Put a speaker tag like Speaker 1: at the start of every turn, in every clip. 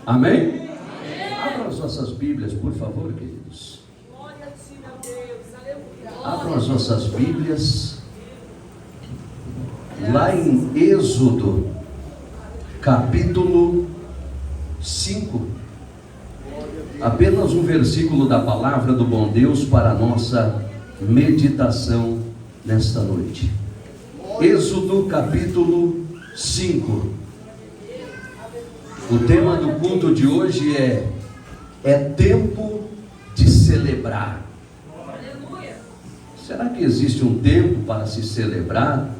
Speaker 1: Amém? Abram as nossas Bíblias, por favor, queridos. Abram as nossas Bíblias lá em Êxodo, capítulo 5. Apenas um versículo da palavra do bom Deus para a nossa meditação nesta noite. Êxodo, capítulo 5. O tema do culto de hoje é tempo de celebrar. Será que existe um tempo para se celebrar?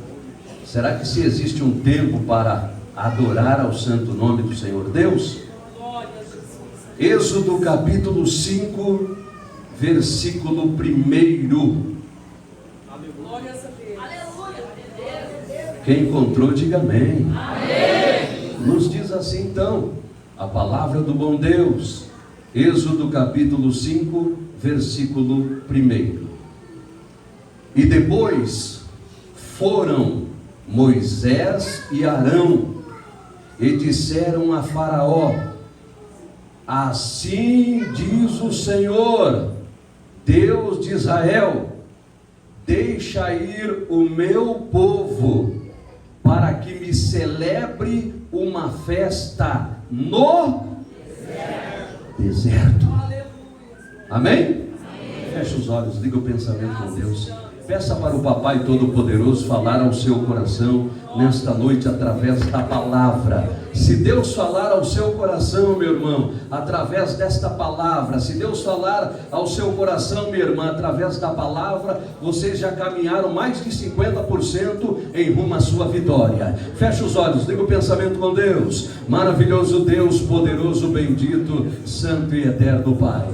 Speaker 1: Será que se existe um tempo para adorar ao santo nome do Senhor Deus? Êxodo capítulo 5, versículo 1. Quem encontrou, diga amém. Nos diz assim então a palavra do bom Deus. Êxodo capítulo 5, versículo 1. E depois foram Moisés e Arão e disseram a Faraó: assim diz o Senhor, Deus de Israel, deixa ir o meu povo, para que me celebre uma festa no deserto. Amém? Feche os olhos, liga o pensamento com Deus. Peça para o Papai Todo-Poderoso falar ao seu coração nesta noite através da palavra. Se Deus falar ao seu coração, meu irmão, através desta palavra, se Deus falar ao seu coração, minha irmã, através da palavra, vocês já caminharam mais de 50% em rumo à sua vitória. Feche os olhos, liga o pensamento com Deus. Maravilhoso Deus, poderoso, bendito, santo e eterno Pai.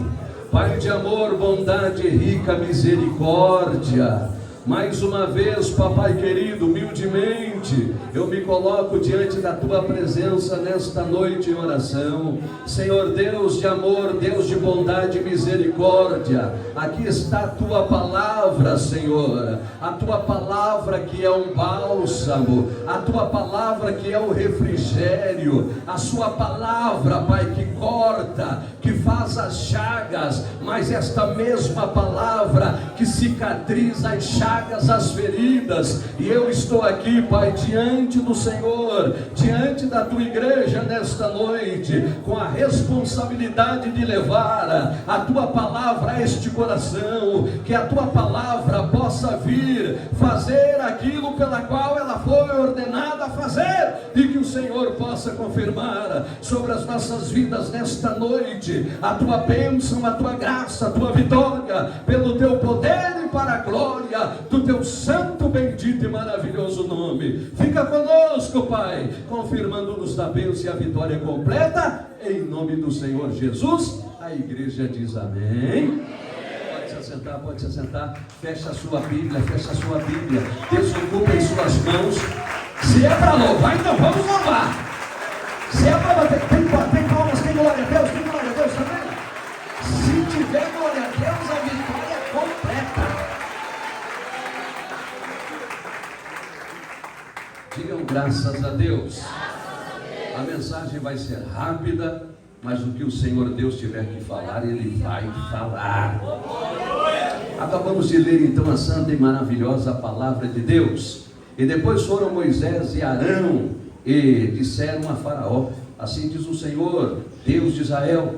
Speaker 1: Pai de amor, bondade e rica misericórdia, mais uma vez, papai querido, humildemente, eu me coloco diante da tua presença nesta noite em oração. Senhor Deus de amor, Deus de bondade e misericórdia, aqui está a tua palavra, Senhor, a tua palavra que é um bálsamo, a tua palavra que é o refrigério, a sua palavra, Pai, que corta, que faz as chagas, mas esta mesma palavra que cicatriza as chagas, as feridas. E eu estou aqui, Pai, diante do Senhor, diante da tua igreja nesta noite, com a responsabilidade de levar a tua palavra a este coração, que a tua palavra possa vir fazer aquilo pela qual ela foi ordenada a fazer, e que o Senhor possa confirmar sobre as nossas vidas nesta noite a tua bênção, a tua graça, a tua vitória, pelo teu poder e para a glória do teu santo, bendito e maravilhoso nome. Fica conosco, Pai, confirmando-nos da bênção e a vitória completa, em nome do Senhor Jesus. A igreja diz amém. Pode se assentar, fecha a sua Bíblia, desocupem suas mãos. Se é para louvar, então vamos louvar. Se é para bater, tem palmas, tem glória a Deus, também. Se tiver glória a Deus, a vitória é completa. Digam graças a Deus. A mensagem vai ser rápida, mas o que o Senhor Deus tiver que falar, Ele vai falar. Acabamos de ler então a santa e maravilhosa palavra de Deus. E depois foram Moisés e Arão e disseram a Faraó: assim diz o Senhor, Deus de Israel,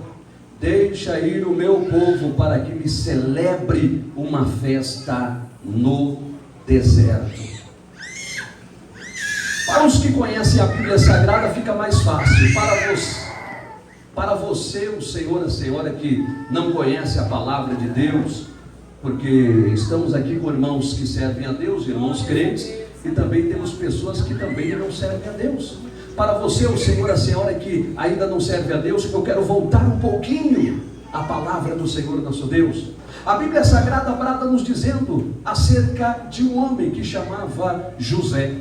Speaker 1: deixa ir o meu povo para que me celebre uma festa no deserto. Para os que conhecem a Bíblia Sagrada fica mais fácil. Para você, o senhor, a senhora que não conhece a palavra de Deus, porque estamos aqui com irmãos que servem a Deus, irmãos crentes, e também temos pessoas que também não servem a Deus. Para você, o senhor, a senhora que ainda não serve a Deus, eu quero voltar um pouquinho à palavra do Senhor nosso Deus. A Bíblia Sagrada brada nos dizendo acerca de um homem que chamava José.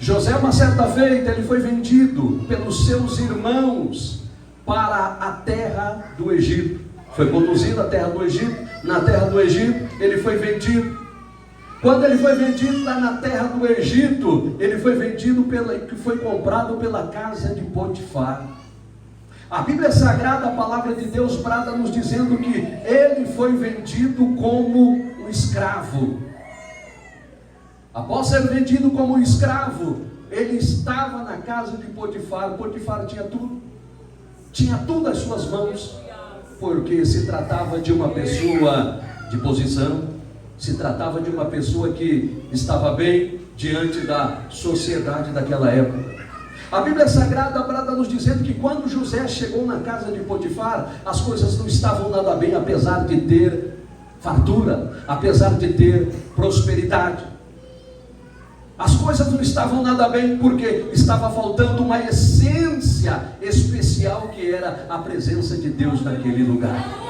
Speaker 1: José, uma certa feita, ele foi vendido pelos seus irmãos para a terra do Egito. Foi conduzido à terra do Egito. Na terra do Egito, ele foi vendido. Quando ele foi vendido lá na terra do Egito, ele foi vendido foi comprado pela casa de Potifar. A Bíblia Sagrada, a palavra de Deus brada nos dizendo que ele foi vendido como um escravo. Após ser vendido como um escravo, ele estava na casa de Potifar. Potifar tinha tudo às suas mãos, porque se tratava de uma pessoa de posição, se tratava de uma pessoa que estava bem diante da sociedade daquela época. A Bíblia Sagrada brada nos dizendo que quando José chegou na casa de Potifar, as coisas não estavam nada bem, apesar de ter fartura, apesar de ter prosperidade. As coisas não estavam nada bem, porque estava faltando uma essência especial, que era a presença de Deus naquele lugar.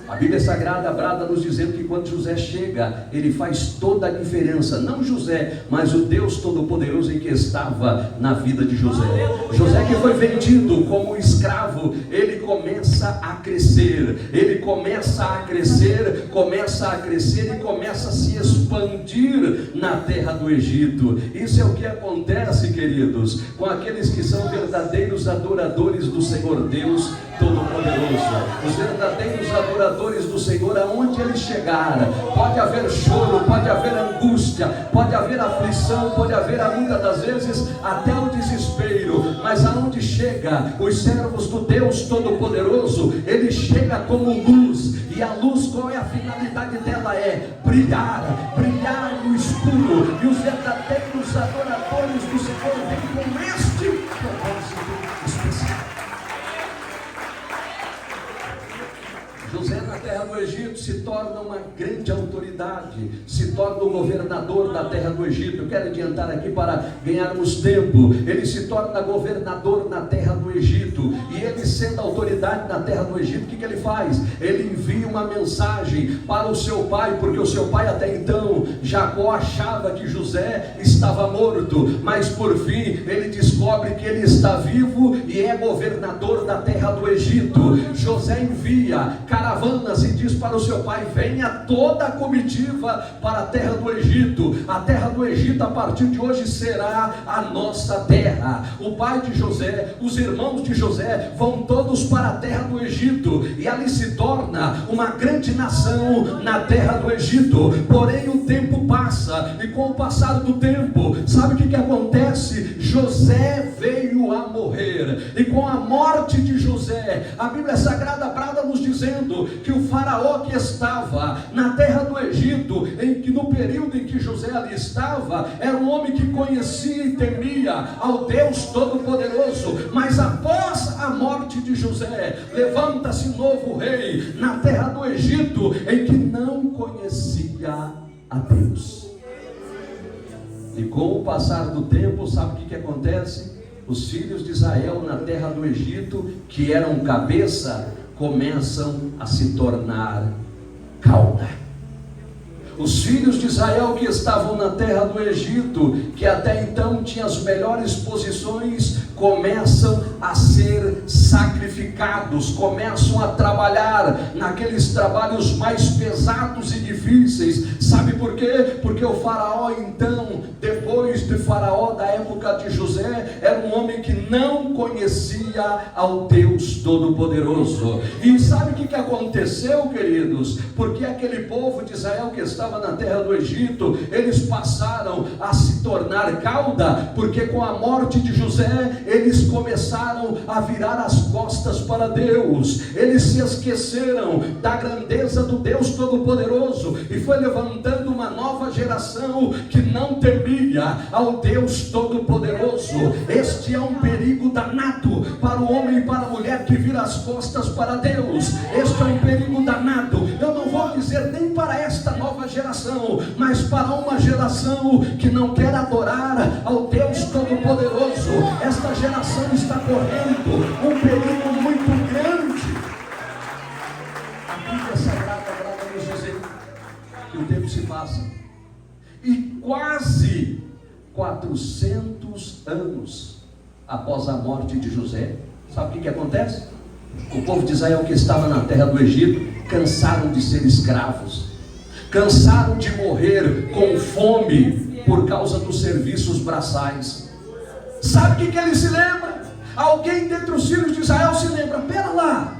Speaker 1: A Bíblia Sagrada brada nos dizendo que quando José chega, ele faz toda a diferença. Não José, mas o Deus Todo-Poderoso em que estava na vida de José. José, que foi vendido como escravo, ele começa a crescer. Ele começa a crescer, e começa a se expandir na terra do Egito. Isso é o que acontece, queridos, com aqueles que são verdadeiros adoradores do Senhor Deus Todo-Poderoso. Os verdadeiros adoradores do Senhor, aonde ele chegar, pode haver choro, pode haver angústia, pode haver aflição, pode haver muitas das vezes até o desespero, mas aonde chega os servos do Deus Todo-Poderoso, ele chega como luz. E a luz, qual é a finalidade dela? É brilhar no escuro. E os verdadeiros adoradores do Senhor vêm com este propósito especial. José, na terra do Egito, se torna uma grande autoridade, se torna o governador da terra do Egito. Eu quero adiantar aqui para ganharmos tempo. Ele se torna governador na terra do Egito, e ele, sendo autoridade na terra do Egito, o que ele faz? Ele envia uma mensagem para o seu pai, porque o seu pai até então, Jacó, achava que José estava morto, mas por fim ele descobre que ele está vivo e é governador da terra do Egito. José envia caravanas e diz para o seu pai: venha toda a comitiva para a terra do Egito. A terra do Egito, a partir de hoje, será a nossa terra. O pai de José, os irmãos de José vão todos para a terra do Egito, e ali se torna uma grande nação na terra do Egito. Porém o tempo passa, e com o passar do tempo, sabe o que acontece? José veio a morrer, e com a morte de José, a Bíblia Sagrada brada nos dizendo que o faraó que estava na terra do Egito, no período em que José ali estava, era um homem que conhecia e temia ao Deus Todo-Poderoso. Mas após a morte de José, levanta-se um novo rei na terra do Egito, em que não conhecia a Deus. E com o passar do tempo, sabe o que acontece? Os filhos de Israel na terra do Egito, que eram cabeça, começam a se tornar cauda. Os filhos de Israel que estavam na terra do Egito, que até então tinham as melhores posições, começam a ser sacrificados, começam a trabalhar naqueles trabalhos mais pesados e difíceis. Sabe por quê? Porque o faraó então, depois de faraó da época de José, era um homem que não conhecia ao Deus Todo-Poderoso. E sabe o que aconteceu, queridos? Porque aquele povo de Israel que estava na terra do Egito, eles passaram a se tornar cauda, porque com a morte de José, eles começaram a virar as costas para Deus. Eles se esqueceram da grandeza do Deus Todo-Poderoso, e foi levantando uma nova geração que não temia ao Deus Todo-Poderoso. Este é um perigo danado para o homem e para a mulher que vira as costas para Deus. Este é um perigo danado. Eu não vou dizer nem para esta nova geração, mas para uma geração que não quer adorar ao Deus Todo-Poderoso. Esta geração está correndo um perigo muito grande. A Bíblia Sagrada brada nos dizer que o tempo se passa, e quase 400 anos após a morte de José, sabe o que acontece? O povo de Israel que estava na terra do Egito cansaram de ser escravos, cansaram de morrer com fome por causa dos serviços braçais. Sabe o que ele se lembra? Alguém dentre os filhos de Israel se lembra: pera lá,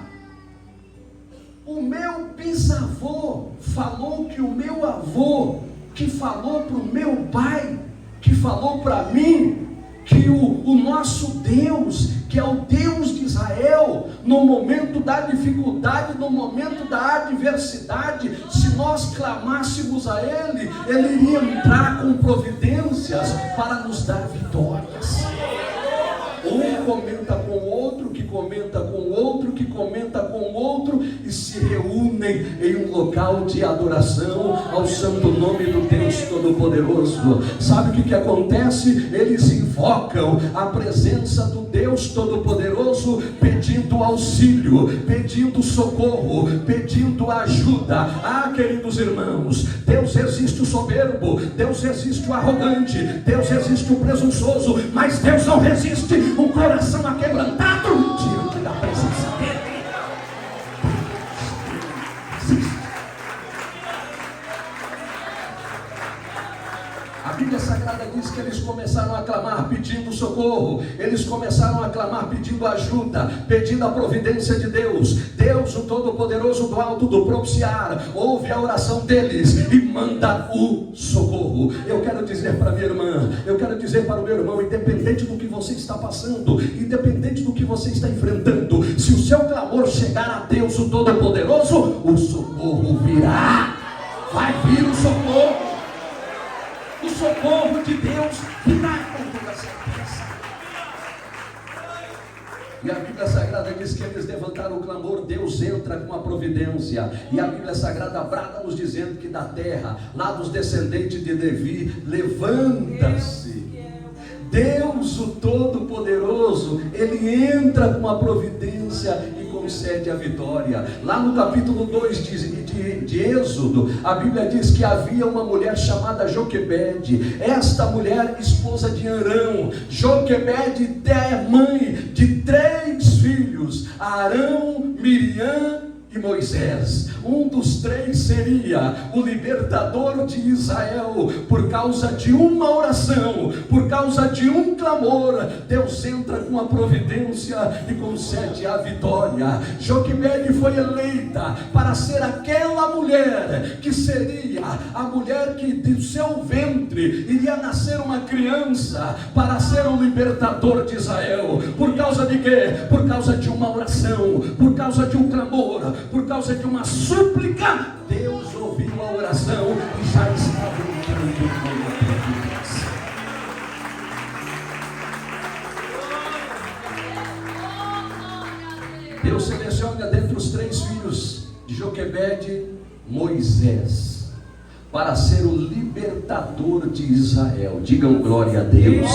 Speaker 1: o meu bisavô falou que o meu avô, que falou para o meu pai, que falou para mim, que o nosso Deus, que é o Deus de Israel, no momento da dificuldade, no momento da adversidade, se nós clamássemos a Ele, Ele iria entrar com providências para nos dar vitórias. Um comenta com o outro, que comenta com o outro, que comenta com o outro, e se reúnem em um local de adoração ao santo nome do Deus Todo-Poderoso. Sabe o que acontece? Eles invocam a presença do Deus Todo-Poderoso, pedindo auxílio, pedindo socorro, pedindo ajuda. Ah, queridos irmãos, Deus resiste o soberbo, Deus resiste o arrogante, Deus resiste o presunçoso, mas Deus não resiste um coração aquebrantado diante da presença dele. A Bíblia Sagrada diz que eles começaram a clamar pedindo socorro, eles começaram a clamar pedindo ajuda, pedindo a providência de Deus. Deus, o Todo-Poderoso, do alto do propiciar, ouve a oração deles e manda o socorro. Eu quero dizer para minha irmã, eu quero dizer para o meu irmão, independente do que você está passando, independente do que você está enfrentando, se o seu clamor chegar a Deus, o Todo-Poderoso, o socorro virá. Vai vir o socorro. O socorro de Deus virá com toda certeza. E a Bíblia Sagrada diz que eles levantaram o clamor, Deus entra com a providência. E a Bíblia Sagrada brada nos dizendo que da terra, lá dos descendentes de Levi, levanta-se Deus, o Todo-Poderoso. Ele entra com a providência e concede a vitória. Lá no capítulo 2 de Êxodo, a Bíblia diz que havia uma mulher chamada Joquebede. Esta mulher, esposa de Arão. Joquebede é mãe de 3 filhos: Arão, Miriam e Moisés. Um dos 3 seria o libertador de Israel. Por causa de uma oração, por causa de um clamor, Deus entra com a providência e concede a vitória. Joquebede foi eleita para ser aquela mulher que seria a mulher que do seu ventre iria nascer uma criança para ser o libertador de Israel. Por causa de quê? Por causa de uma oração, por causa de um clamor, por causa de uma súplica. Deus ouviu a oração e já estava entrando com a providência. Deus seleciona dentre os 3 filhos de Joquebede Moisés para ser o libertador de Israel. Digam glória a Deus.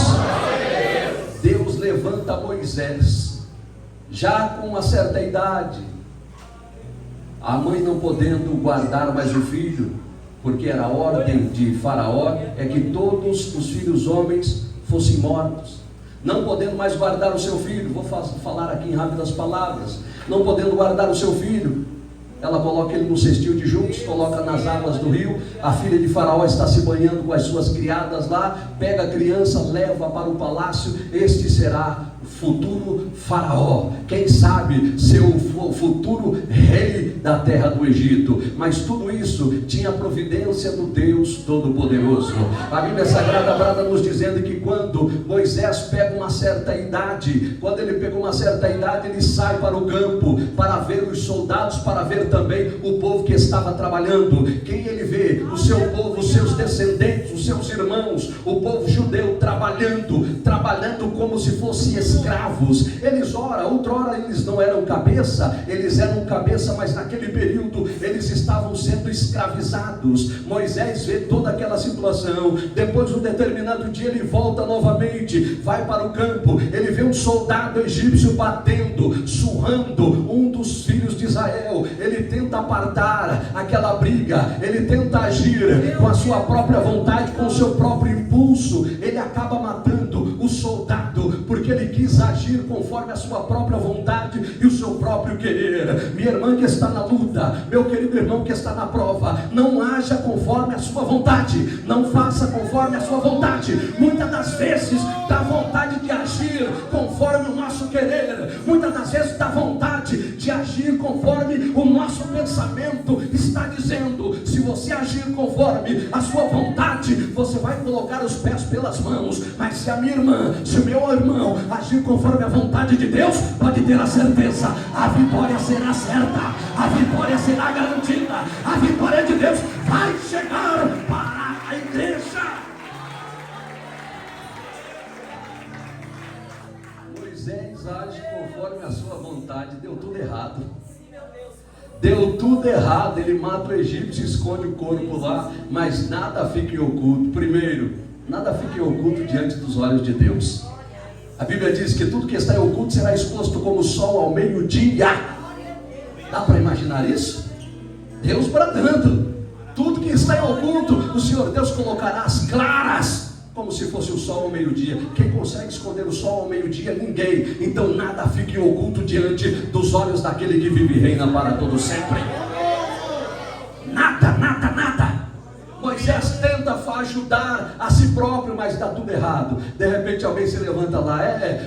Speaker 1: Deus levanta Moisés já com uma certa idade, a mãe não podendo guardar mais o filho, porque era a ordem de Faraó, é que todos os filhos homens fossem mortos. Não podendo mais guardar o seu filho, vou falar aqui em rápidas palavras, não podendo guardar o seu filho, ela coloca ele no cestil de juncos, coloca nas águas do rio. A filha de Faraó está se banhando com as suas criadas lá, pega a criança, leva para o palácio. Este será o futuro Faraó, quem sabe ser o futuro rei da terra do Egito. Mas tudo isso tinha a providência do Deus Todo-Poderoso. A Bíblia Sagrada brada nos dizendo que quando Moisés pega uma certa idade, quando ele pegou uma certa idade, ele sai para o campo para ver os soldados, para ver também o povo que estava trabalhando. Quem ele vê? O seu povo, os seus descendentes, os seus irmãos, o povo judeu trabalhando como se fossem escravos. Eles outrora eles não eram cabeça, eles eram cabeça, mas naquele período eles estavam sendo escravizados. Moisés vê toda aquela situação. Depois de um determinado dia ele volta novamente, vai para o campo, ele vê um soldado egípcio batendo, surrando um dos filhos de Israel. Ele tenta apartar aquela briga, ele tenta agir com a sua própria vontade, com o seu próprio impulso. Ele acaba matando o soldado, porque ele quis agir conforme a sua própria vontade e o seu próprio querer. Minha irmã que está na luta, meu querido irmão que está na prova, não haja conforme a sua vontade, não faça conforme a sua vontade. Muitas das vezes dá vontade de agir conforme o nosso querer, agir conforme o nosso pensamento está dizendo. Se você agir conforme a sua vontade, você vai colocar os pés pelas mãos. Mas se a minha irmã, se o meu irmão agir conforme a vontade de Deus, pode ter a certeza, a vitória será certa, a vitória será garantida, a vitória de Deus vai chegar para a igreja. Moisés age conforme a sua vontade, deu tudo errado. Deu tudo errado, ele mata o egípcio, esconde o corpo lá, mas nada fica em oculto. Primeiro, nada fica em oculto diante dos olhos de Deus. A Bíblia diz que tudo que está em oculto será exposto como o sol ao meio-dia. Dá para imaginar isso? Deus bradando, tudo que está em oculto, o Senhor Deus colocará às claras, como se fosse o sol ao meio-dia. Quem consegue esconder o sol ao meio-dia? Ninguém. Então nada fica em oculto diante dos olhos daquele que vive e reina para todo sempre. Nada, nada, nada. Moisés tenta ajudar a si próprio, mas dá tudo errado. De repente alguém se levanta lá,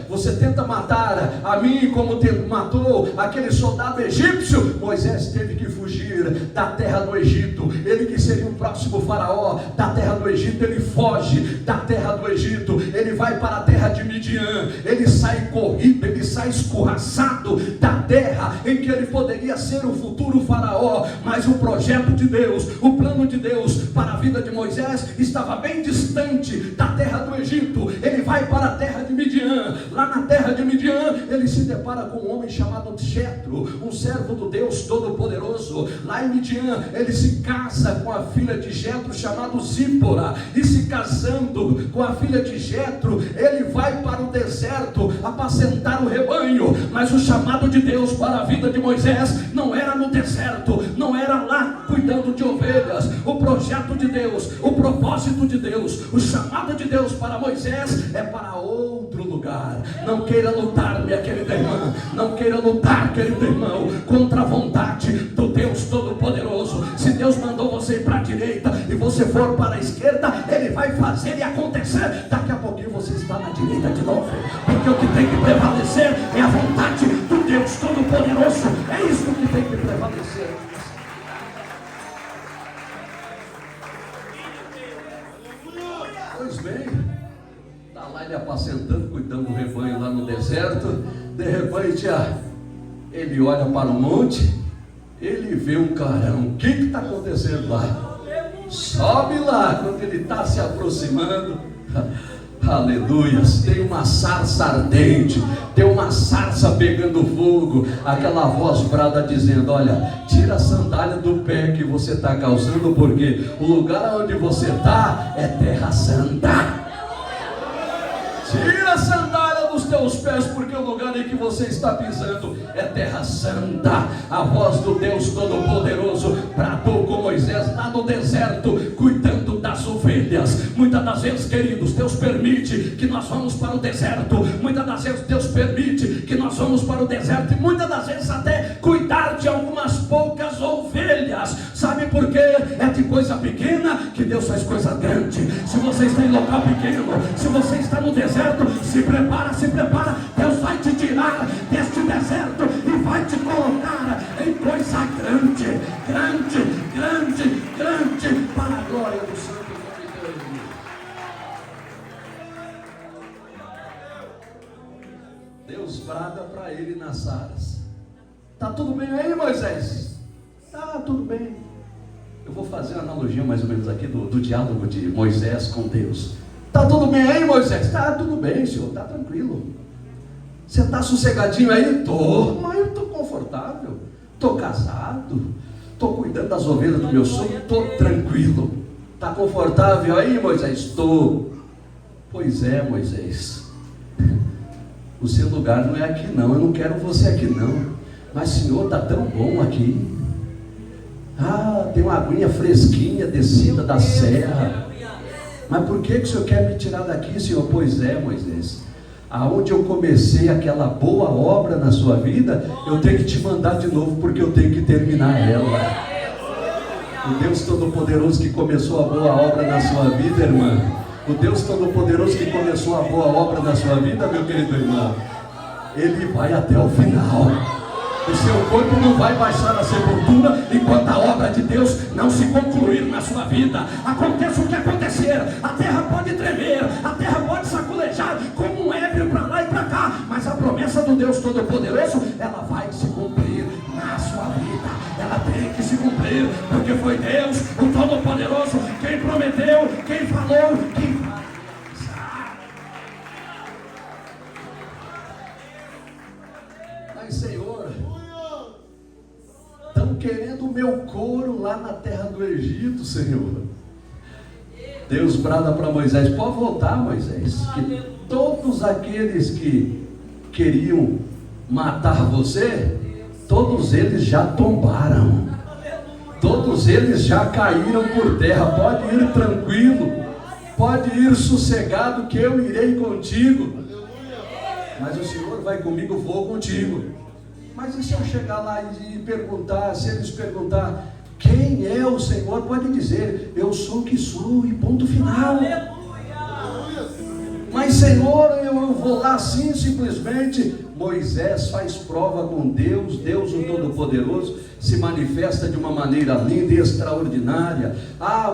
Speaker 1: você tenta matar a mim como matou aquele soldado egípcio. Moisés teve que fugir da terra do Egito. Ele que seria o próximo faraó da terra do Egito, ele foge da terra do Egito, ele vai para a terra de Midian. Ele sai corrido, ele sai escorraçado da terra em que ele poderia ser o futuro faraó. Mas o projeto de Deus, o plano de Deus para a vida de Moisés estava bem distante da terra do Egito. Ele vai para a terra de Midian. Lá na terra de Midian, ele se depara com um homem chamado Jetro, um servo do Deus Todo-Poderoso. Lá em Midian, ele se casa com a filha de Jetro, chamado Zípora. E se casando com a filha de Jetro, ele vai para o deserto apacentar o rebanho. Mas o chamado de Deus para a vida de Moisés não era no deserto, não era lá cuidando de ovelhas. O projeto de Deus, o propósito de Deus, o chamado de Deus para Moisés é para outro lugar. Não queira lutar, minha querida irmã, não queira lutar, querido irmão, contra a vontade do Deus Todo-Poderoso. Se Deus mandou você ir para a direita e você for para a esquerda, Ele vai fazer e acontecer. Daqui a pouquinho você está na direita de novo, porque o que tem que prevalecer é a vontade do Deus Todo-Poderoso. É isso que tem que prevalecer. Pois bem, está lá ele apacentando, cuidando do rebanho lá no deserto. De repente, ele olha para o monte, ele vê um clarão. O que está acontecendo lá? Sobe lá. Quando ele está se aproximando, aleluia, tem uma sarça ardente, tem uma sarça pegando fogo. Aquela voz brada dizendo: olha, tira a sandália do pé que você está causando, porque o lugar onde você está é terra santa. Tira a sandália dos teus pés, porque o lugar em que você está pisando é terra santa. A voz do Deus Todo-Poderoso bradou com Moisés lá no deserto, cuidando das ovelhas. Muitas das vezes, queridos, Deus permite que nós vamos para o deserto. Muitas das vezes Deus permite que nós vamos para o deserto, e muitas das vezes até cuidar de algumas poucas ovelhas. Sabe por quê? É de coisa pequena que Deus faz coisa grande. Se você está em local pequeno, se você está no deserto, se prepara, se prepara. Deus vai te tirar deste deserto e vai te colocar em coisa grande, grande, grande, grande, para a glória do Santo nome dele. Deus brada para ele nas aras. Tá tudo bem aí, Moisés? Tá tudo bem. Eu vou fazer uma analogia mais ou menos aqui do diálogo de Moisés com Deus. Tá tudo bem aí, Moisés? Tá tudo bem, senhor, tá tranquilo. Você tá sossegadinho aí? Tô, mas eu tô confortável. Tô casado, tô cuidando das ovelhas do meu sogro, tô tranquilo. Tá confortável aí, Moisés? Tô. Pois é, Moisés, o seu lugar não é aqui não, eu não quero você aqui não. Mas, senhor, tá tão bom aqui. Tem uma aguinha fresquinha descida da serra. Mas por que o senhor quer me tirar daqui, senhor? Pois é, Moisés, aonde eu comecei aquela boa obra na sua vida, eu tenho que te mandar de novo, porque eu tenho que terminar ela. O Deus Todo-Poderoso que começou a boa obra na sua vida, irmã, o Deus Todo-Poderoso que começou a boa obra na sua vida, meu querido irmão, Ele vai até o final. O seu corpo não vai baixar a sepultura enquanto a obra de Deus não se concluir na sua vida. Aconteça o que acontecer, a terra pode tremer, a terra pode saculejar como um ébrio para lá e para cá, mas a promessa do Deus Todo-Poderoso, ela vai se cumprir na sua vida. Ela tem que se cumprir, porque foi Deus, o Todo-Poderoso, quem prometeu, quem falou, quem vai realizar. Mas, Senhor, estão querendo o meu couro lá na terra do Egito, Senhor. Deus brada para Moisés: pode voltar, Moisés, que todos aqueles que queriam matar você, todos eles já tombaram, todos eles já caíram por terra. Pode ir tranquilo, pode ir sossegado, que eu irei contigo. Mas o Senhor vai comigo, vou contigo. Mas e se eu chegar lá e perguntar, se eles perguntar quem é o Senhor, pode dizer: eu sou o que sou, e ponto final. Mas, Senhor, eu vou lá assim simplesmente. Moisés faz prova com Deus, Deus o Todo-Poderoso se manifesta de uma maneira linda e extraordinária.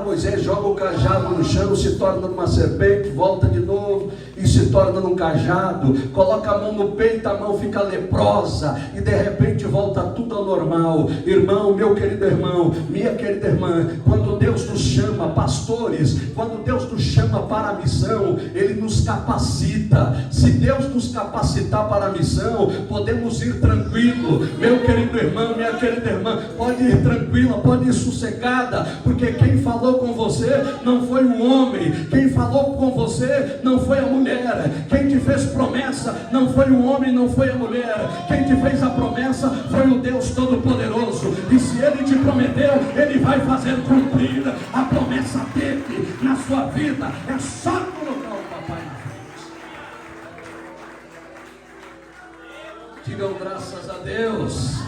Speaker 1: Moisés joga o cajado no chão, se torna numa serpente, volta de novo e se torna num cajado, coloca a mão no peito, a mão fica leprosa e de repente volta tudo ao normal. Irmão, meu querido irmão, minha querida irmã, quando Deus nos chama, pastores, quando Deus nos chama para a missão, Ele nos capacita. Se Deus nos capacitar para a missão, podemos ir tranquilo. Meu querido irmão, minha querida irmã, pode ir tranquila, pode ir sossegada, porque quem falou com você não foi o homem, quem falou com você não foi a mulher, quem te fez promessa não foi o homem, não foi a mulher, quem te fez a promessa foi o Deus Todo-Poderoso. E se Ele te prometeu, Ele vai fazer cumprir a promessa dele na sua vida. É só colocar o papai na frente. Digam graças a Deus.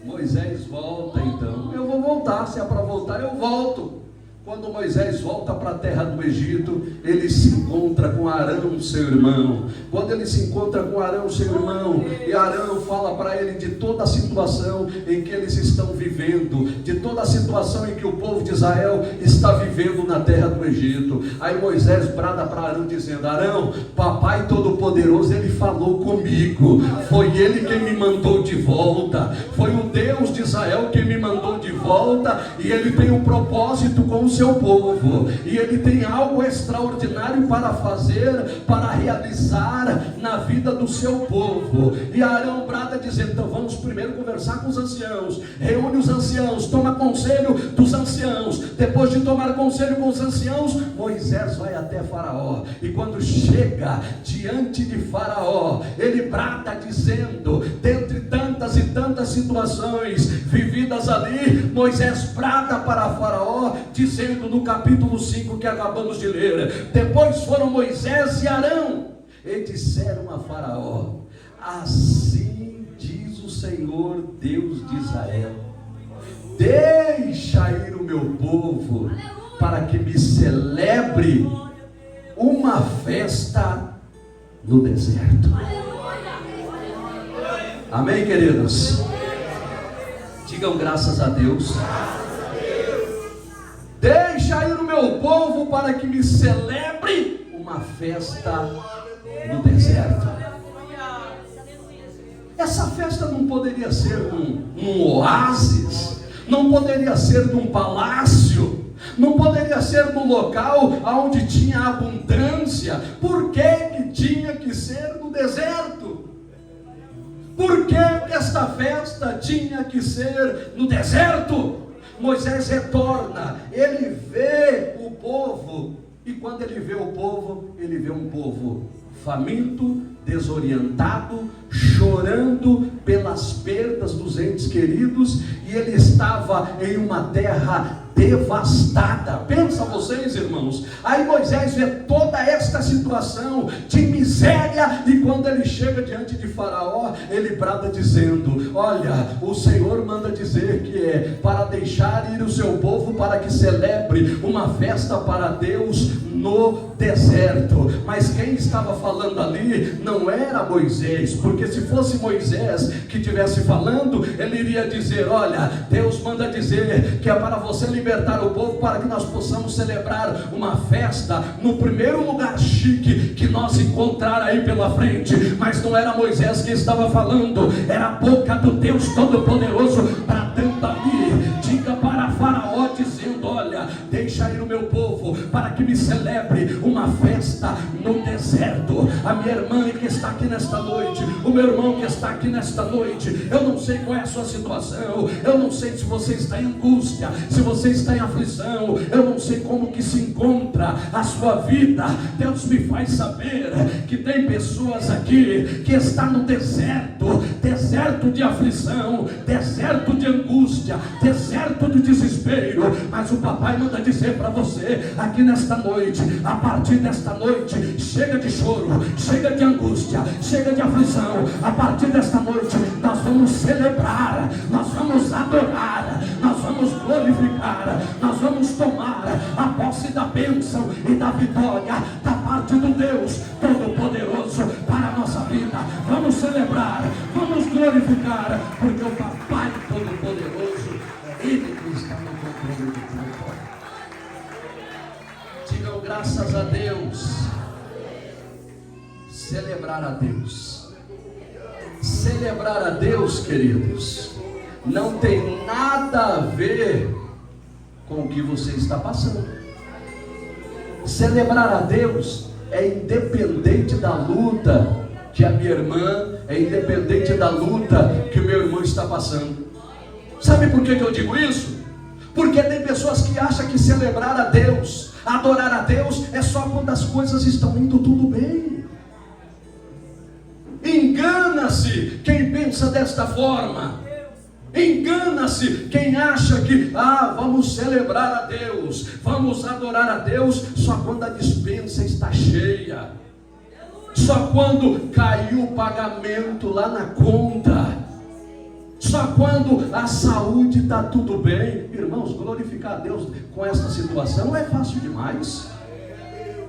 Speaker 1: Moisés volta então. Eu vou voltar, se é para voltar eu volto. Quando Moisés volta para a terra do Egito, ele se encontra com Arão, seu irmão. Quando ele se encontra com Arão, seu irmão, e Arão fala para ele de toda a situação em que eles estão vivendo, de toda a situação em que o povo de Israel está vivendo na terra do Egito. Aí Moisés brada para Arão dizendo: Arão, papai Todo-Poderoso, ele falou comigo, foi ele quem me mandou de volta, foi o Deus de Israel quem me mandou de volta, e ele tem um propósito com o seu povo, e ele tem algo extraordinário para fazer, para realizar na vida do seu povo. E Arão brada dizendo: então vamos primeiro conversar com os anciãos, reúne os anciãos, toma conselho dos anciãos. Depois de tomar conselho com os anciãos, Moisés vai até Faraó, e quando chega diante de Faraó, ele brada dizendo, dentre tantas e tantas situações vividas ali, Moisés brada para Faraó, dizendo no capítulo 5 que acabamos de ler: depois foram Moisés e Arão e disseram a Faraó: assim diz o Senhor Deus de Israel, deixa ir o meu povo para que me celebre uma festa no deserto. Amém, queridos? Digam graças a Deus. Deixa ir o meu povo para que me celebre uma festa no deserto. Essa festa não poderia ser num oásis, não poderia ser num palácio, não poderia ser num local onde tinha abundância. Por que tinha que ser no deserto? Por que esta festa tinha que ser no deserto? Moisés retorna, ele vê o povo, e quando ele vê o povo, ele vê um povo faminto, desorientado, chorando pelas perdas dos entes queridos, e ele estava em uma terra devastada. Pensa vocês, irmãos. Aí Moisés vê toda esta situação de miséria, e quando ele chega diante de Faraó, ele brada dizendo: olha, o Senhor manda dizer que é para deixar ir o seu povo para que celebre uma festa para Deus no deserto. Mas quem estava falando ali não era Moisés, porque se fosse Moisés que estivesse falando, ele iria dizer: olha, Deus manda dizer que é para você libertar o povo, para que nós possamos celebrar uma festa no primeiro lugar chique que nós encontrar aí pela frente. Mas não era Moisés que estava falando, era a boca do Deus Todo-Poderoso bradando ali. Diga para Faraó dizendo: olha, deixa ir o meu povo para que me celebre uma festa no deserto. A minha irmã que está aqui nesta noite, o meu irmão que está aqui nesta noite, eu não sei qual é a sua situação, eu não sei se você está em angústia, se você está em aflição, eu não sei como que se encontra a sua vida. Deus me faz saber que tem pessoas aqui que estão no deserto, deserto de aflição, deserto de angústia, deserto de desespero. Mas o papai manda dizer para você aqui nesta noite: a partir desta noite, chega de choro, chega de angústia, chega de aflição. A partir desta noite, nós vamos celebrar, nós vamos adorar, nós vamos glorificar, nós vamos tomar a posse da bênção e da vitória da parte do Deus Todo-Poderoso para a nossa vida. Vamos celebrar, vamos glorificar, porque o Papai Todo-Poderoso é Ele que está no controle de tudo. Digam graças a Deus. Celebrar a Deus. Celebrar a Deus, queridos, não tem nada a ver com o que você está passando. Celebrar a Deus é independente da luta que a minha irmã, é independente da luta que o meu irmão está passando. Sabe por que eu digo isso? Porque tem pessoas que acham que celebrar a Deus, adorar a Deus, é só quando as coisas estão indo tudo bem. Engana-se quem pensa desta forma. Engana-se quem acha que vamos celebrar a Deus, vamos adorar a Deus só quando a despensa está cheia, só quando caiu o pagamento lá na conta, só quando a saúde está tudo bem. Irmãos, glorificar a Deus com esta situação não é fácil demais.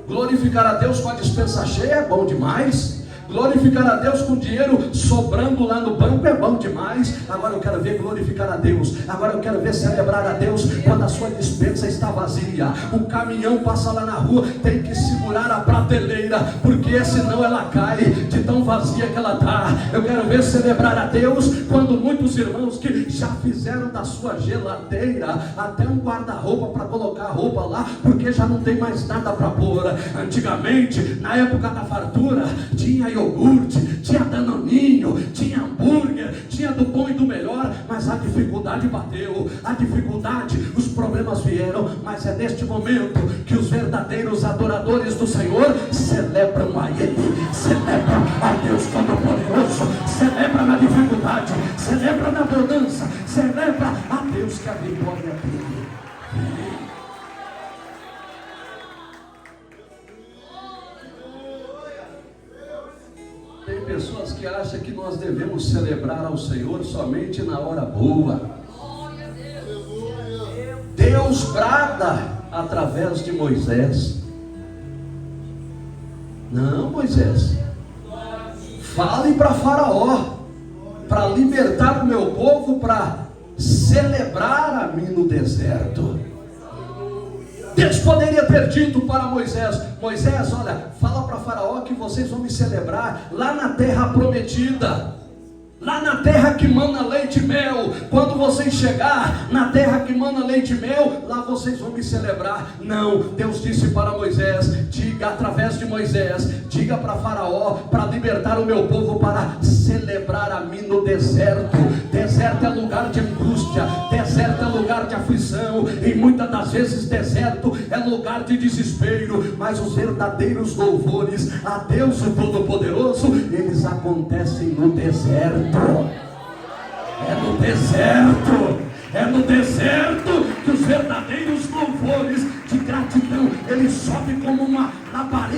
Speaker 1: Glorificar a Deus com a despensa cheia é bom demais. Glorificar a Deus com dinheiro sobrando lá no banco é bom demais. Agora eu quero ver glorificar a Deus, agora eu quero ver celebrar a Deus quando a sua despensa está vazia. O caminhão passa lá na rua, tem que segurar a prateleira, porque senão ela cai de tão vazia que ela está. Eu quero ver celebrar a Deus quando muitos irmãos que já fizeram da sua geladeira até um guarda-roupa para colocar a roupa lá, porque já não tem mais nada para pôr. Antigamente, na época da fartura, tinha iogurte, tinha danoninho, tinha hambúrguer, tinha do bom e do melhor, mas a dificuldade bateu, a dificuldade, os problemas vieram. Mas é neste momento que os verdadeiros adoradores do Senhor celebram a Ele, celebram a Deus Todo-Poderoso, celebra na dificuldade, celebra na bonança, celebra a Deus que a vitória é dele. Tem pessoas que acham que nós devemos celebrar ao Senhor somente na hora boa. Deus brada através de Moisés. Não, Moisés, fale para Faraó, para libertar o meu povo, para celebrar a mim no deserto. Deus poderia ter dito para Moisés: Moisés, olha, fala para Faraó que vocês vão me celebrar lá na terra prometida, lá na terra que mana leite e mel. Quando vocês chegar na terra que mana leite e mel, lá vocês vão me celebrar. Não, Deus disse para Moisés, diga através de Moisés, diga para Faraó, para libertar o meu povo, para celebrar a mim no deserto. Deserto é lugar de angústia, deserto é lugar de aflição, e muitas das vezes deserto é lugar de desespero. Mas os verdadeiros louvores a Deus o Todo-Poderoso, eles acontecem no deserto. É no deserto que os verdadeiros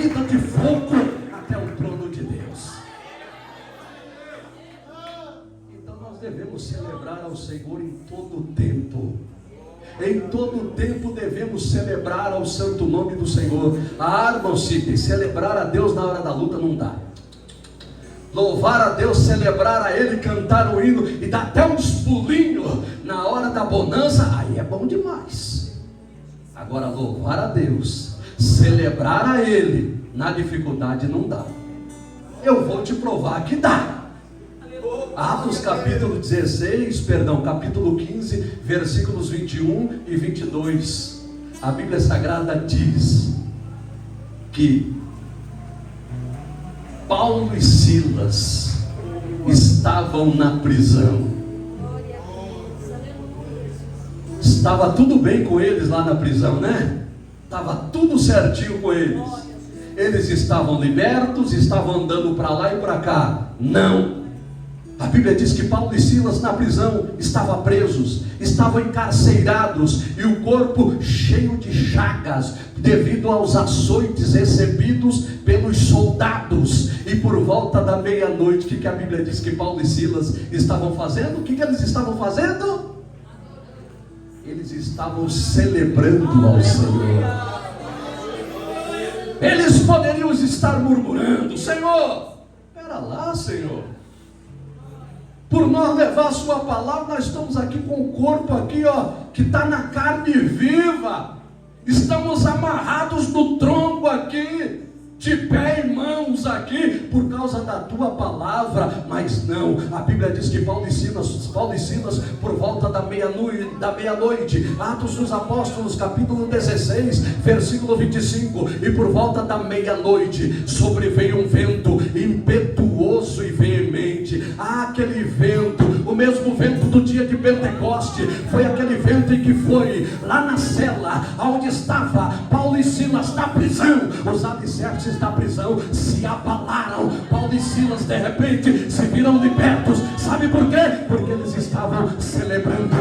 Speaker 1: saída de fogo até o trono de Deus. Então nós devemos celebrar ao Senhor em todo o tempo. Em todo o tempo devemos celebrar ao santo nome do Senhor. Irmão, celebrar a Deus na hora da luta não dá. Louvar a Deus, celebrar a Ele, cantar o hino e dar até uns pulinhos na hora da bonança, aí é bom demais. Agora louvar a Deus, celebrar a Ele na dificuldade não dá. Eu vou te provar que dá. Atos capítulo 15, versículos 21 e 22. A Bíblia Sagrada diz que Paulo e Silas estavam na prisão. Estava tudo bem com eles lá na prisão, né? Estava tudo certinho com eles. Eles estavam libertos, estavam andando para lá e para cá. Não. A Bíblia diz que Paulo e Silas na prisão estavam presos, estavam encarcerados e o corpo cheio de chagas devido aos açoites recebidos pelos soldados. E por volta da meia-noite, o que a Bíblia diz que Paulo e Silas estavam fazendo? O que eles estavam fazendo? Eles estavam celebrando ao Senhor. Eles poderiam estar murmurando: Senhor, espera lá, Senhor, por nós levar a sua palavra, nós estamos aqui com o corpo aqui, ó, que está na carne viva, estamos amarrados no tronco aqui, de pé e mãos aqui, por causa da tua palavra. Mas não, a Bíblia diz que Paulo e Silas, por volta da meia-noite, Atos dos Apóstolos, capítulo 16, versículo 25, e por volta da meia-noite, sobreveio um vento impetuoso e veemente. Aquele vento, o mesmo vento do dia de Pentecoste, foi aquele vento em que foi lá na cela, onde estava Paulo e Silas na prisão. Os alicerces da prisão se abalaram. Paulo e Silas de repente se viram libertos. Sabe por quê? Porque eles estavam celebrando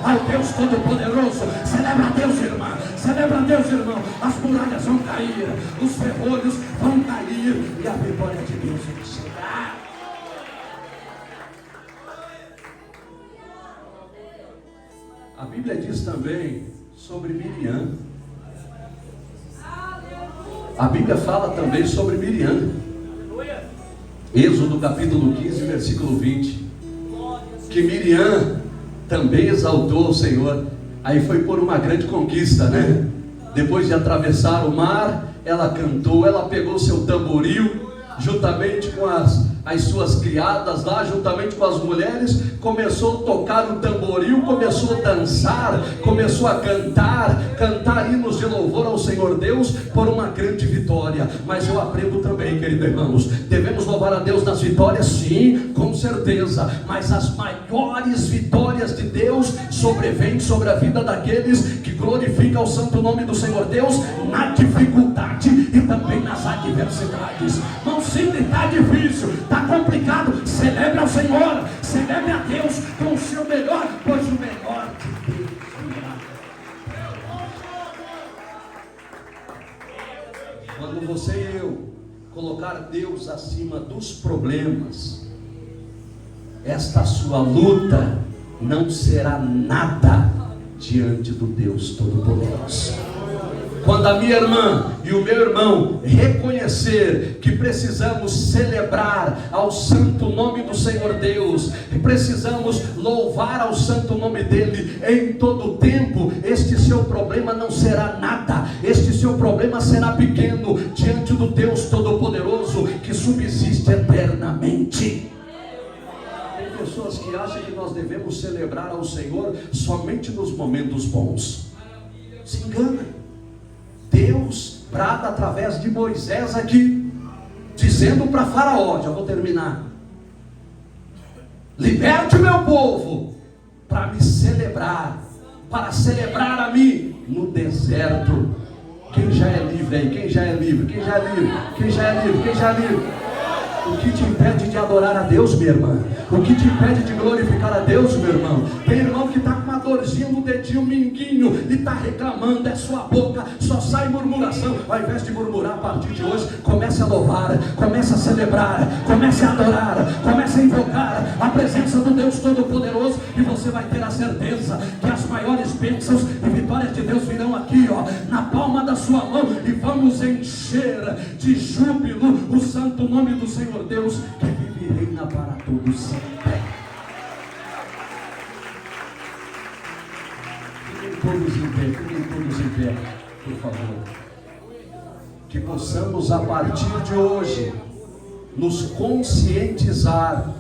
Speaker 1: ao Deus Todo-Poderoso. Celebra a Deus, irmã, celebra a Deus, irmão. As muralhas vão cair, os ferrolhos vão cair e a vitória de Deus vai chegar. A Bíblia diz também sobre Miriam. A Bíblia fala também sobre Miriam. Êxodo capítulo 15, versículo 20. Que Miriam também exaltou o Senhor. Aí foi por uma grande conquista, né? Depois de atravessar o mar, ela cantou, ela pegou seu tamboril, juntamente com as suas criadas lá, juntamente com as mulheres, começou a tocar o tamboril, começou a dançar, começou a cantar hinos de louvor ao Senhor Deus, por uma grande vitória. Mas eu aprendo também, queridos irmãos, devemos louvar a Deus nas vitórias, sim, com certeza, mas as maiores vitórias de Deus sobrevêm sobre a vida daqueles que glorificam o santo nome do Senhor Deus na dificuldade e também nas adversidades. Não sinta, está difícil, está complicado, celebre ao Senhor, celebre a Deus com o seu melhor, pois o melhor de Deus virá. Quando você e eu colocar Deus acima dos problemas, esta sua luta não será nada diante do Deus Todo-Poderoso. Quando a minha irmã e o meu irmão reconhecer que precisamos celebrar ao santo nome do Senhor Deus, que precisamos louvar ao santo nome dele em todo o tempo, este seu problema não será nada, este seu problema será pequeno diante do Deus Todo-Poderoso que subsiste eternamente. Tem pessoas que acham que nós devemos celebrar ao Senhor somente nos momentos bons. Se engana. Deus brada através de Moisés aqui, dizendo para Faraó, já vou terminar: liberte o meu povo para me celebrar, para celebrar a mim no deserto. Quem já é livre aí? Quem já é livre? Quem já é livre? Quem já é livre? Quem já é livre? O que te impede de adorar a Deus, minha irmã? O que te impede de glorificar a Deus, meu irmão? Tem irmão que está com uma dorzinha no dedinho mindinho e está reclamando, é sua boca, só sai murmuração. Ao invés de murmurar, a partir de hoje, comece a louvar, comece a celebrar, comece a adorar, comece a invocar a presença do Deus Todo-Poderoso, e você vai ter a certeza que as maiores bênçãos e vitórias de Deus virão aqui, ó, na palma da sua mão, e vamos encher de júbilo o santo nome do Senhor Deus, que vive e reina para todos sempre. Fiquem todos em pé, por favor. Que possamos, a partir de hoje, nos conscientizar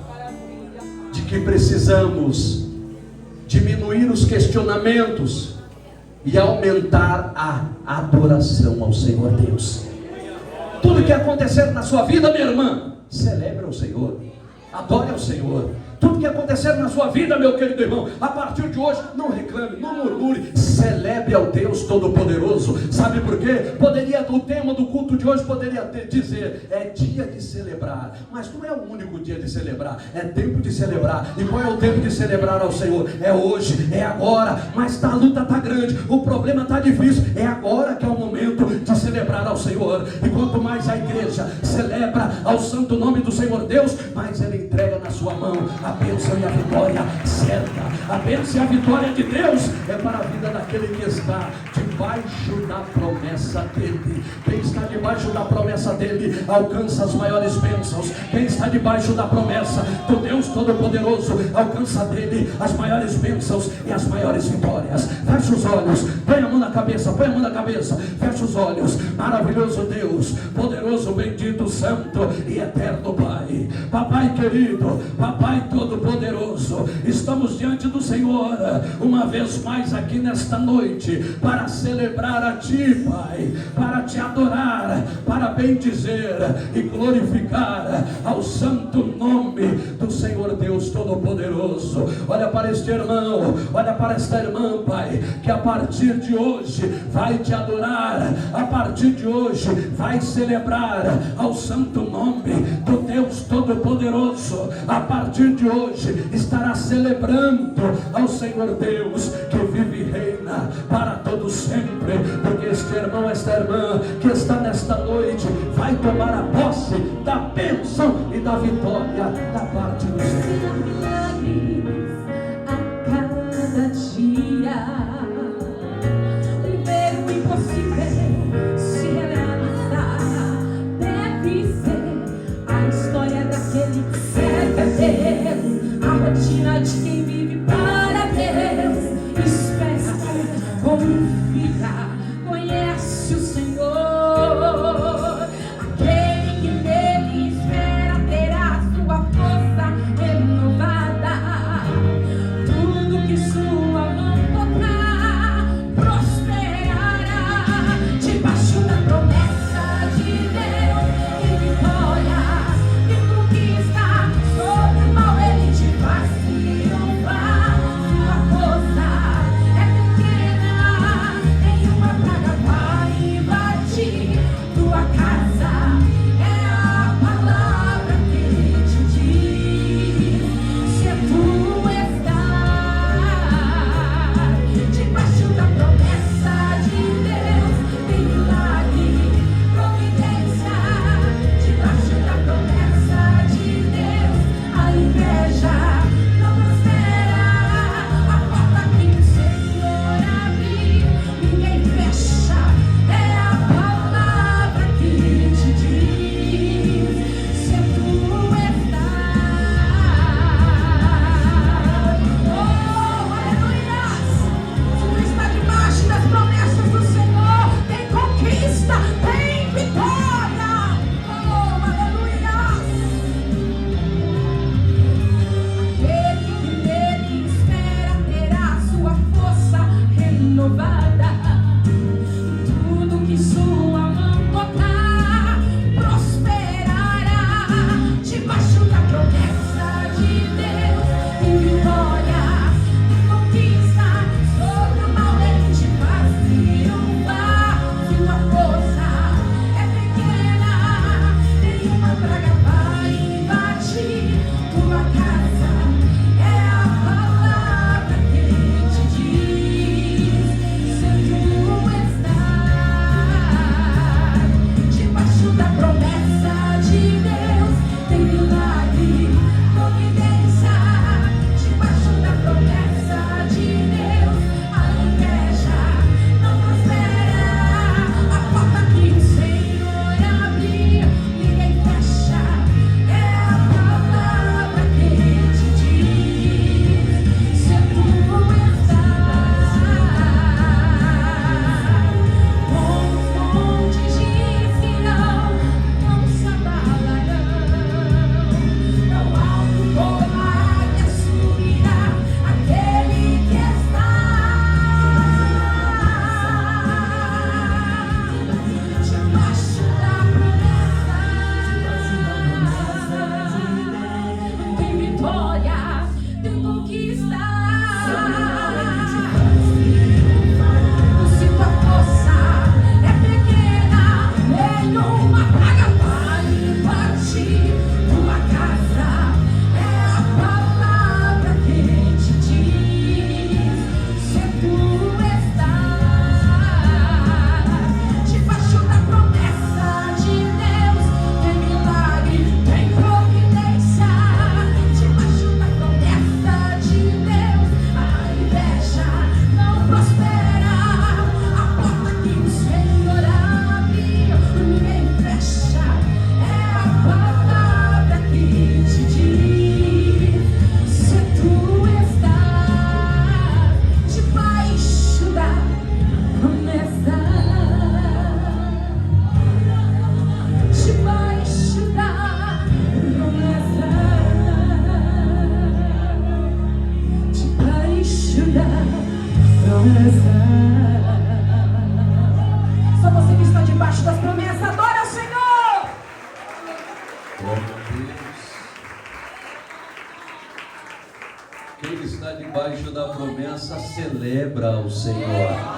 Speaker 1: de que precisamos diminuir os questionamentos e aumentar a adoração ao Senhor Deus. Tudo que acontecer na sua vida, minha irmã, celebre o Senhor, adore ao Senhor. Tudo que acontecer na sua vida, meu querido irmão, a partir de hoje, não reclame, não murmure, celebre ao Deus Todo-Poderoso. Sabe por quê? O tema do culto de hoje poderia dizer, é dia de celebrar, mas não é o único dia de celebrar, é tempo de celebrar. E qual é o tempo de celebrar ao Senhor? É hoje, é agora, mas a luta está grande, o problema está difícil, é agora que é o momento de celebrar ao Senhor. E quanto mais a igreja celebra ao santo nome do Senhor Deus, mais ela entrega na sua mão a bênção e a vitória certa. A bênção e a vitória de Deus é para a vida daquele que está debaixo da promessa dele. Quem está debaixo da promessa dele alcança as maiores bênçãos. Quem está debaixo da promessa do Deus Todo-Poderoso alcança dele as maiores bênçãos e as maiores vitórias. Feche os olhos, põe a mão na cabeça, põe a mão na cabeça, feche os olhos. Maravilhoso Deus, poderoso, bendito, santo e eterno Pai, papai querido, papai Todo-Poderoso, estamos diante do Senhor uma vez mais aqui nesta noite para celebrar a Ti, Pai, para Te adorar, para bendizer e glorificar ao santo nome do Senhor Deus Todo-Poderoso. Olha para este irmão, olha para esta irmã, Pai, que a partir de hoje vai Te adorar, a partir de hoje vai celebrar ao santo nome do Deus Todo-Poderoso. A partir de hoje estará celebrando ao Senhor Deus que vive e reina para todos sempre, porque este irmão, esta irmã que está nesta noite vai tomar a posse da bênção e da vitória da parte do Senhor.
Speaker 2: A cada dia ver o impossível se realizar, deve ser a história daquele que serve a Deus, a rotina de quem vive para Deus, espera, confia, conhece o Senhor. Aquele que nele espera terá sua força renovada, tudo que sua mão tocar prosperará, debaixo da promessa de Deus e vitória e conquista sobre o mal. Ele te faz triunfar, sua força é pequena, nenhuma praga vai invadir tua casa. É a palavra que te diz: se tu estás debaixo da promessa de Deus, tem milagre, providência. Debaixo da promessa de Deus, a inveja não prosperará. A porta que o Senhor abriu, ninguém fecha. É a palavra que te diz: se tu estás. Oh, aleluia! Se tu está debaixo das promessas do Senhor, tem conquista, tem vitória. Oh, aleluia! vitória, tem conquista. Se tua força é pequena, nenhuma praga vai invadir tua casa. É a palavra que te diz: se tu estás debaixo da promessa de Deus, tem milagre, tem providência. Debaixo da promessa de Deus, a inveja não prospera. A porta que o Senhor abriu, ninguém fecha. É a palavra que te diz: se tu estás debaixo da promessa, debaixo da promessa, debaixo da promessa. Só você que está debaixo das promessas, adora o Senhor.
Speaker 1: Glória a Deus. Quem está debaixo da promessa celebra o Senhor.